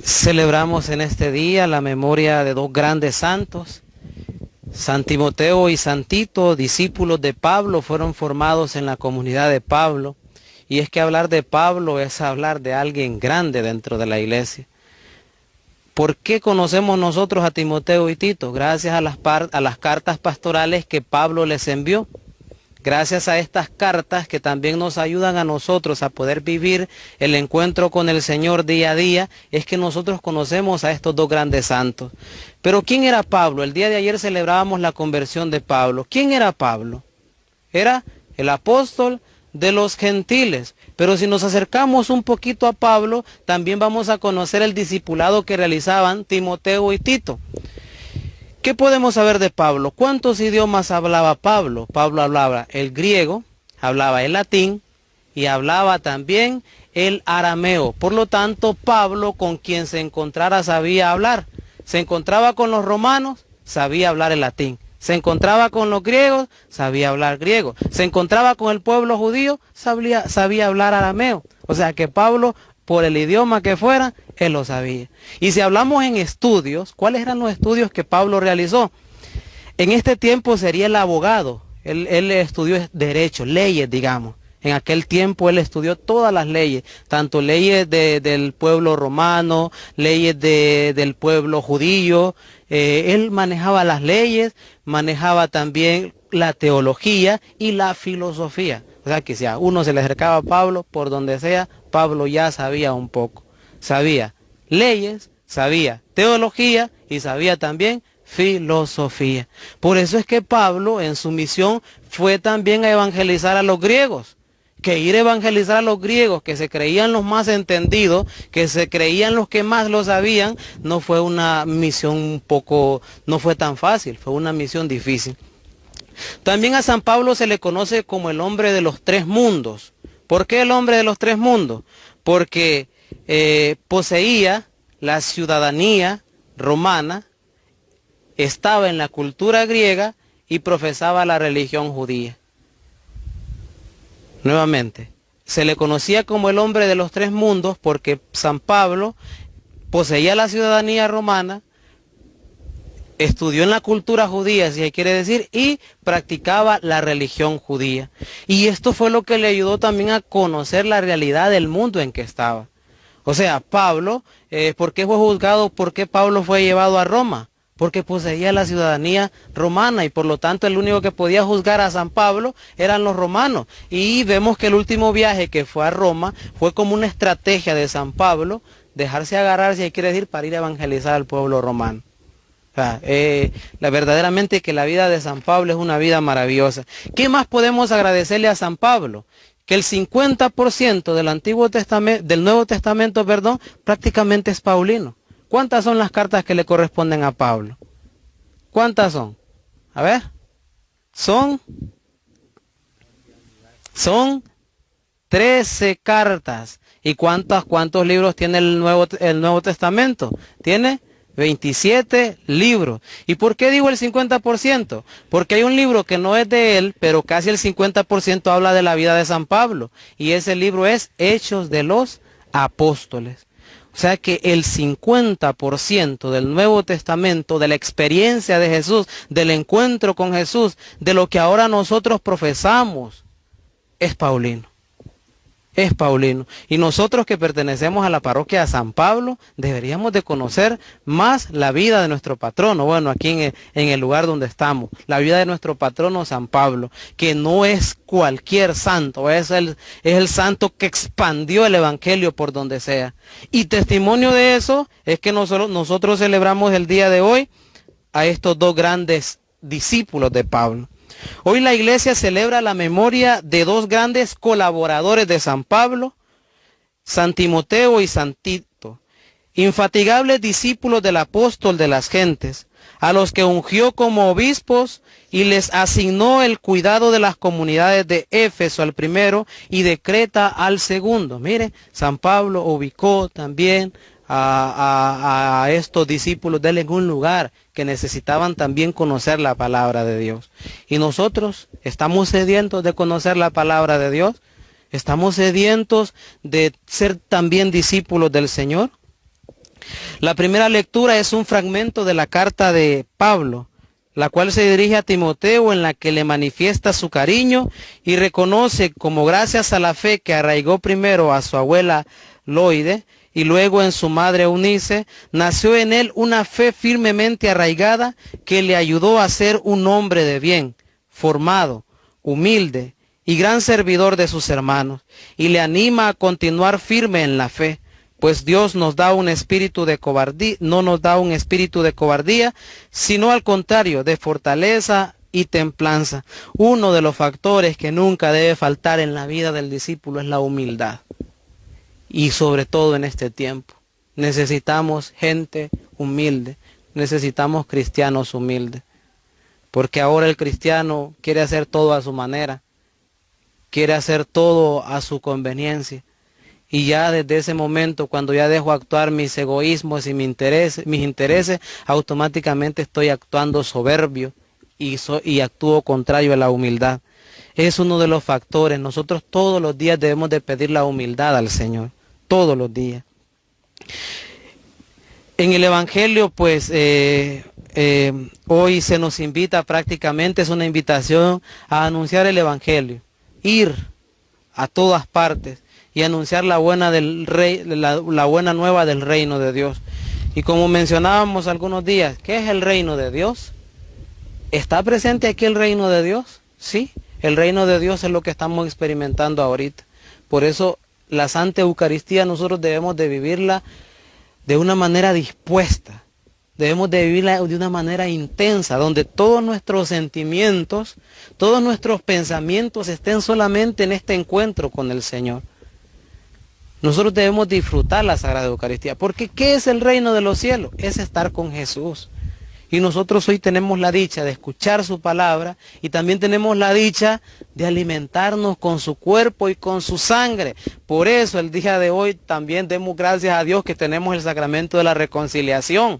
Celebramos en este día la memoria de dos grandes santos. San Timoteo y San Tito, discípulos de Pablo, fueron formados en la comunidad de Pablo. Y es que hablar de Pablo es hablar de alguien grande dentro de la iglesia. ¿Por qué conocemos nosotros a Timoteo y Tito? Gracias a las cartas pastorales que Pablo les envió. Gracias a estas cartas que también nos ayudan a nosotros a poder vivir el encuentro con el Señor día a día, es que nosotros conocemos a estos dos grandes santos. Pero ¿quién era Pablo? El día de ayer celebrábamos la conversión de Pablo. ¿Quién era Pablo? Era el apóstol de los gentiles. Pero si nos acercamos un poquito a Pablo, también vamos a conocer el discipulado que realizaban Timoteo y Tito. ¿Qué podemos saber de Pablo? ¿Cuántos idiomas hablaba Pablo? Pablo hablaba el griego, hablaba el latín y hablaba también el arameo. Por lo tanto, Pablo, con quien se encontrara, sabía hablar. Se encontraba con los romanos, sabía hablar el latín. Se encontraba con los griegos, sabía hablar griego. Se encontraba con el pueblo judío, sabía hablar arameo. O sea que Pablo, por el idioma que fuera, él lo sabía. Y si hablamos en estudios, ¿cuáles eran los estudios que Pablo realizó? En este tiempo sería el abogado. Él estudió derecho, leyes, digamos. En aquel tiempo él estudió todas las leyes, tanto leyes del pueblo romano, leyes del pueblo judío. Él manejaba las leyes, manejaba también la teología y la filosofía. O sea que si a uno se le acercaba a Pablo, por donde sea, Pablo ya sabía un poco. Sabía leyes, sabía teología y sabía también filosofía. Por eso es que Pablo en su misión fue también a evangelizar a los griegos. Que ir a evangelizar a los griegos, que se creían los más entendidos, que se creían los que más lo sabían, no fue una misión no fue tan fácil, fue una misión difícil. También a San Pablo se le conoce como el hombre de los tres mundos. ¿Por qué el hombre de los tres mundos? Porque poseía la ciudadanía romana, estaba en la cultura griega y profesaba la religión judía. Nuevamente, se le conocía como el hombre de los tres mundos porque San Pablo poseía la ciudadanía romana, estudió en la cultura judía, si se quiere decir, y practicaba la religión judía. Y esto fue lo que le ayudó también a conocer la realidad del mundo en que estaba. O sea, Pablo, ¿por qué fue juzgado? ¿Por qué Pablo fue llevado a Roma? Porque poseía la ciudadanía romana y por lo tanto el único que podía juzgar a San Pablo eran los romanos. Y vemos que el último viaje que fue a Roma fue como una estrategia de San Pablo, dejarse agarrar, si quiere decir, para ir a evangelizar al pueblo romano. O sea, verdaderamente que la vida de San Pablo es una vida maravillosa. ¿Qué más podemos agradecerle a San Pablo? Que el 50% del Nuevo Testamento, prácticamente es paulino. ¿Cuántas son las cartas que le corresponden a Pablo? ¿Cuántas son? A ver. Son 13 cartas. ¿Y cuántos libros tiene el Nuevo Testamento? Tiene 27 libros. ¿Y por qué digo el 50%? Porque hay un libro que no es de él, pero casi el 50% habla de la vida de San Pablo. Y ese libro es Hechos de los Apóstoles. O sea que el 50% del Nuevo Testamento, de la experiencia de Jesús, del encuentro con Jesús, de lo que ahora nosotros profesamos, es paulino. Es paulino. Y nosotros que pertenecemos a la parroquia de San Pablo, deberíamos de conocer más la vida de nuestro patrono. Bueno, aquí en el lugar donde estamos, la vida de nuestro patrono San Pablo, que no es cualquier santo, es el santo que expandió el evangelio por donde sea. Y testimonio de eso es que nosotros celebramos el día de hoy a estos dos grandes discípulos de Pablo. Hoy la iglesia celebra la memoria de dos grandes colaboradores de San Pablo, San Timoteo y San Tito, infatigables discípulos del apóstol de las gentes, a los que ungió como obispos y les asignó el cuidado de las comunidades de Éfeso al primero y de Creta al segundo. Mire, San Pablo ubicó también a estos discípulos de él en un lugar que necesitaban también conocer la palabra de Dios. Y nosotros estamos sedientos de conocer la palabra de Dios, estamos sedientos de ser también discípulos del Señor. La primera lectura es un fragmento de la carta de Pablo, la cual se dirige a Timoteo, en la que le manifiesta su cariño y reconoce como gracias a la fe que arraigó primero a su abuela Loide y luego en su madre Eunice, nació en él una fe firmemente arraigada que le ayudó a ser un hombre de bien, formado, humilde y gran servidor de sus hermanos, y le anima a continuar firme en la fe. Pues Dios nos da un espíritu de cobardía, no nos da un espíritu de cobardía, sino al contrario, de fortaleza y templanza. Uno de los factores que nunca debe faltar en la vida del discípulo es la humildad. Y sobre todo en este tiempo, necesitamos gente humilde, necesitamos cristianos humildes. Porque ahora el cristiano quiere hacer todo a su manera, quiere hacer todo a su conveniencia. Y ya desde ese momento, cuando ya dejo actuar mis egoísmos y mis intereses, automáticamente estoy actuando soberbio y actúo contrario a la humildad. Es uno de los factores. Nosotros todos los días debemos de pedir la humildad al Señor, todos los días. En el Evangelio, pues, hoy se nos invita prácticamente, es una invitación a anunciar el Evangelio, ir a todas partes y anunciar la buena nueva del reino de Dios. Y como mencionábamos algunos días, ¿qué es el reino de Dios? ¿Está presente aquí el reino de Dios? Sí, el reino de Dios es lo que estamos experimentando ahorita. Por eso la Santa Eucaristía nosotros debemos de vivirla de una manera dispuesta. Debemos de vivirla de una manera intensa, donde todos nuestros sentimientos, todos nuestros pensamientos estén solamente en este encuentro con el Señor. Nosotros debemos disfrutar la Sagrada Eucaristía, porque ¿qué es el reino de los cielos? Es estar con Jesús. Y nosotros hoy tenemos la dicha de escuchar su palabra y también tenemos la dicha de alimentarnos con su cuerpo y con su sangre. Por eso el día de hoy también demos gracias a Dios que tenemos el sacramento de la reconciliación.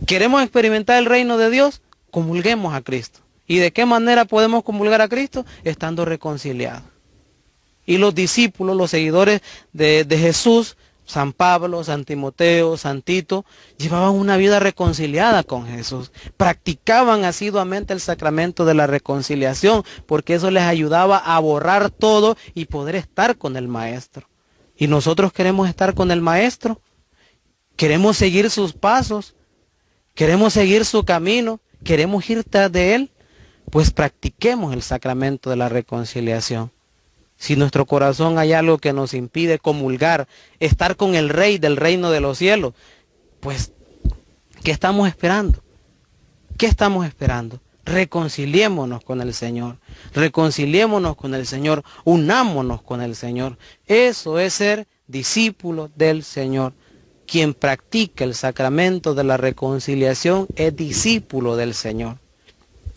¿Queremos experimentar el reino de Dios? Comulguemos a Cristo. ¿Y de qué manera podemos comulgar a Cristo? Estando reconciliados. Y los discípulos, los seguidores de Jesús, San Pablo, San Timoteo, San Tito, llevaban una vida reconciliada con Jesús. Practicaban asiduamente el sacramento de la reconciliación, porque eso les ayudaba a borrar todo y poder estar con el Maestro. ¿Y nosotros queremos estar con el Maestro? ¿Queremos seguir sus pasos? ¿Queremos seguir su camino? ¿Queremos ir tras de Él? Pues practiquemos el sacramento de la reconciliación. Si en nuestro corazón hay algo que nos impide comulgar, estar con el Rey del reino de los cielos, pues, ¿qué estamos esperando? ¿Qué estamos esperando? Reconciliémonos con el Señor, reconciliémonos con el Señor, unámonos con el Señor. Eso es ser discípulo del Señor. Quien practica el sacramento de la reconciliación es discípulo del Señor.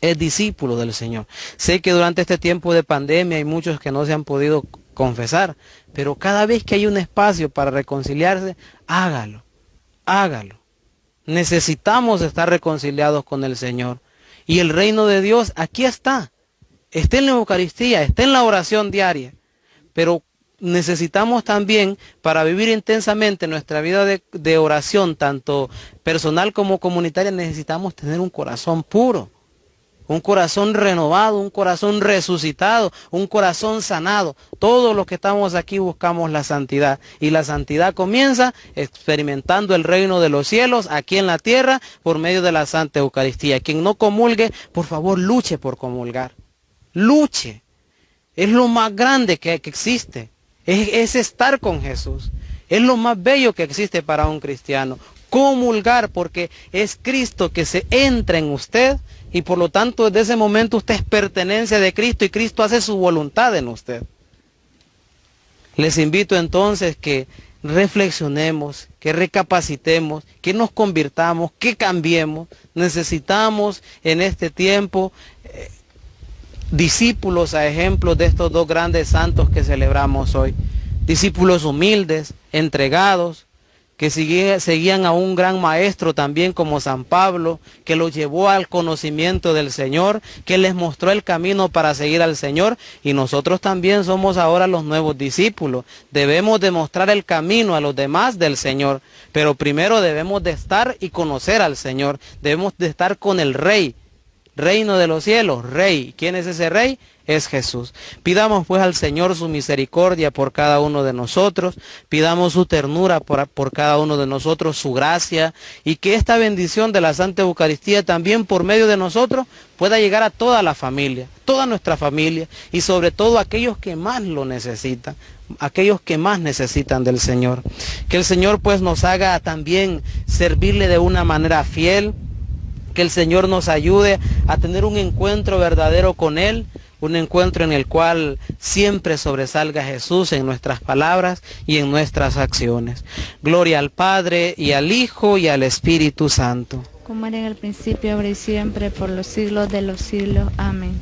Es discípulo del Señor. Sé que durante este tiempo de pandemia hay muchos que no se han podido confesar, pero cada vez que hay un espacio para reconciliarse, hágalo, hágalo. Necesitamos estar reconciliados con el Señor. Y el reino de Dios aquí está. Está en la Eucaristía, está en la oración diaria. Pero necesitamos también, para vivir intensamente nuestra vida de oración, tanto personal como comunitaria, necesitamos tener un corazón puro. Un corazón renovado, un corazón resucitado, un corazón sanado. Todos los que estamos aquí buscamos la santidad. Y la santidad comienza experimentando el reino de los cielos aquí en la tierra por medio de la Santa Eucaristía. Quien no comulgue, por favor, luche por comulgar. Luche. Es lo más grande que existe. Es estar con Jesús. Es lo más bello que existe para un cristiano. Comulgar, porque es Cristo que se entra en usted. Y por lo tanto, desde ese momento usted es pertenencia de Cristo y Cristo hace su voluntad en usted. Les invito entonces que reflexionemos, que recapacitemos, que nos convirtamos, que cambiemos. Necesitamos en este tiempo discípulos a ejemplo de estos dos grandes santos que celebramos hoy. Discípulos humildes, entregados, que seguían a un gran maestro también como San Pablo, que los llevó al conocimiento del Señor, que les mostró el camino para seguir al Señor, y nosotros también somos ahora los nuevos discípulos. Debemos demostrar el camino a los demás del Señor, pero primero debemos de estar y conocer al Señor, debemos de estar con el Rey, reino de los cielos, Rey. ¿Quién es ese Rey? Es Jesús. Pidamos pues al Señor su misericordia por cada uno de nosotros, pidamos su ternura por cada uno de nosotros, su gracia, y que esta bendición de la Santa Eucaristía también por medio de nosotros pueda llegar a toda la familia, toda nuestra familia, y sobre todo a aquellos que más lo necesitan, aquellos que más necesitan del Señor. Que el Señor pues nos haga también servirle de una manera fiel, que el Señor nos ayude a tener un encuentro verdadero con Él, un encuentro en el cual siempre sobresalga Jesús en nuestras palabras y en nuestras acciones. Gloria al Padre, y al Hijo, y al Espíritu Santo. Como era en el principio, ahora y siempre, por los siglos de los siglos. Amén.